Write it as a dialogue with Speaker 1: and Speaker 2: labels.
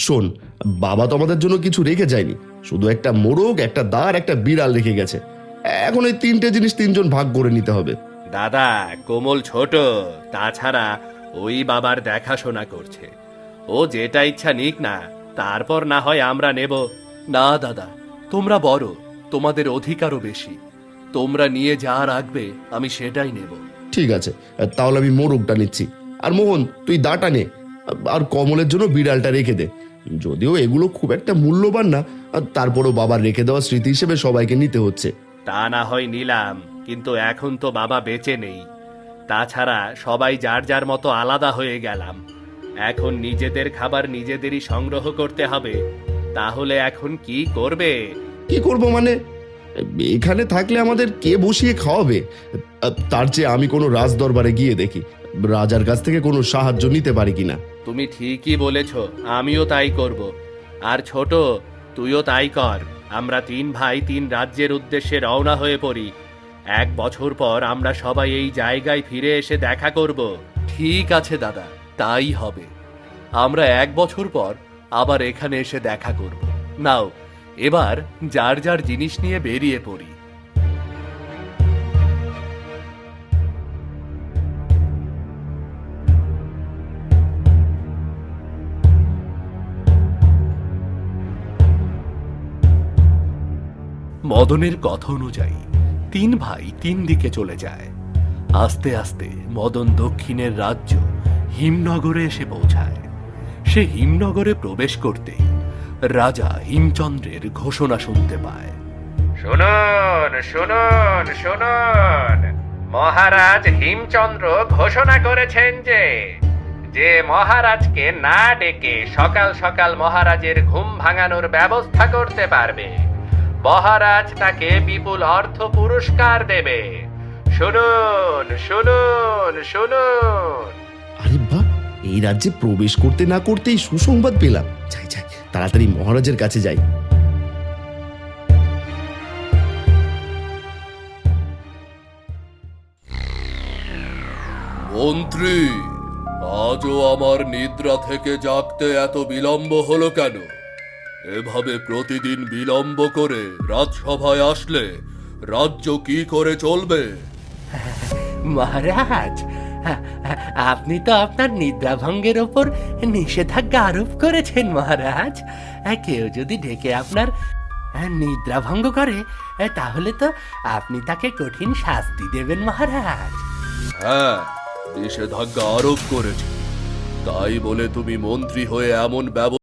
Speaker 1: শোন, বাবা তো আমাদের জন্য কিছু রেখে যায়নি, শুধু একটা মোরগ, একটা দাঁড়, একটা বিড়াল রেখে গেছে। এখন এই তিনটে জিনিস তিনজন ভাগ করে নিতে হবে।
Speaker 2: দাদা, কোমল ছোট, তাছাড়া ওই বাবার দেখাশোনা করছে। ও যেটা ইচ্ছা নিক না, তারপর না হয় আমরা নেব। না দাদা, তোমরা বড়, তোমাদের অধিকারও বেশি। তোমরা নিয়ে যা রাখবে আমি সেটাই নেব।
Speaker 1: ঠিক আছে, তাহলে আমি মোরগটা নিচ্ছি। আর মোহন, তুই দাঁটা নে। আর কমলের জন্য বিড়ালটা রেখে দে। যদিও এগুলো খুব একটা মূল্যবান না, তারপরও বাবার রেখে দেওয়া স্মৃতি হিসেবে সবাইকে নিতে হচ্ছে।
Speaker 2: তা না হয় নিলাম, কিন্তু এখন তো বাবা বেঁচে নেই। তাছাড়া সবাই যার যার মতো আলাদা হয়ে গেলাম। এখন নিজেদের খাবার নিজেদেরই সংগ্রহ করতে হবে। তাহলে এখন কি করবে?
Speaker 1: কি করব মানে? এখানে থাকলে আমাদের কে বসিয়ে খাওয়াবে? তার চেয়ে আমি কোনো রাজ দরবারে গিয়ে দেখি রাজার কাছ থেকে কোনো সাহায্য নিতে পারি কিনা।
Speaker 2: তুমি ঠিকই বলেছ, আমিও তাই করব। আর ছোট, তুইও তাই কর। আমরা তিন ভাই তিন রাজ্যের উদ্দেশ্যে রওনা হয়ে পড়ি। 1 বছর পর আমরা সবাই এই জায়গায় ফিরে এসে দেখা করব। ঠিক আছে দাদা, তাই হবে। আমরা 1 বছর পর আবার এখানে এসে দেখা করব। নাও, এবার যার যার জিনিস নিয়ে বেরিয়ে পড়ি। মদনের কথা অনুযায়ী 3 ভাই 3 দিকে চলে যায়। আস্তে আস্তে মদন দক্ষিণের রাজ্য হিমনগরে এসে পৌঁছায়। সে হিমনগরে প্রবেশ করতেই রাজা হিমচন্দ্রের ঘোষণা শুনতে পায়। শুনুন শুনুন শুনুন, মহারাজ হিমচন্দ্র ঘোষণা করেছেন যে যে মহারাজকে না ডেকে সকাল সকাল মহারাজের ঘুম ভাঙানোর ব্যবস্থা করতে পারবে, মহারাজ তাকে বিপুল অর্থ পুরস্কার দেবে। শুনুন শুনুন শুনুন।
Speaker 1: আরে বাহ, এই রাজ্যে প্রবেশ করতে না করতেই সুসংবাদ পেলাম। যাই যাই, তাড়াতাড়ি মহারাজের কাছে যাই।
Speaker 2: মন্ত্রী, আজও আমার নিদ্রা থেকে জাগতে এত বিলম্ব হলো কেন? এভাবে প্রতিদিন বিলম্ব করে রাজসভায় আসলে রাজ্য কি করে চলবে?
Speaker 3: মহারাজ, আপনি তো আপনার নিদ্রাভঙ্গের ওপর নিষেধাজ্ঞা আরোপ করেছেন মহারাজ। কেউ যদি ডেকে আপনার নিদ্রাভঙ্গ করে, তাহলে তো আপনি তাকে কঠিন শাস্তি দেবেন মহারাজ।
Speaker 2: হ্যাঁ, নিষেধাজ্ঞা আরোপ করেছে। তাই বলে তুমি মন্ত্রী হয়ে এমন ব্যবস্থা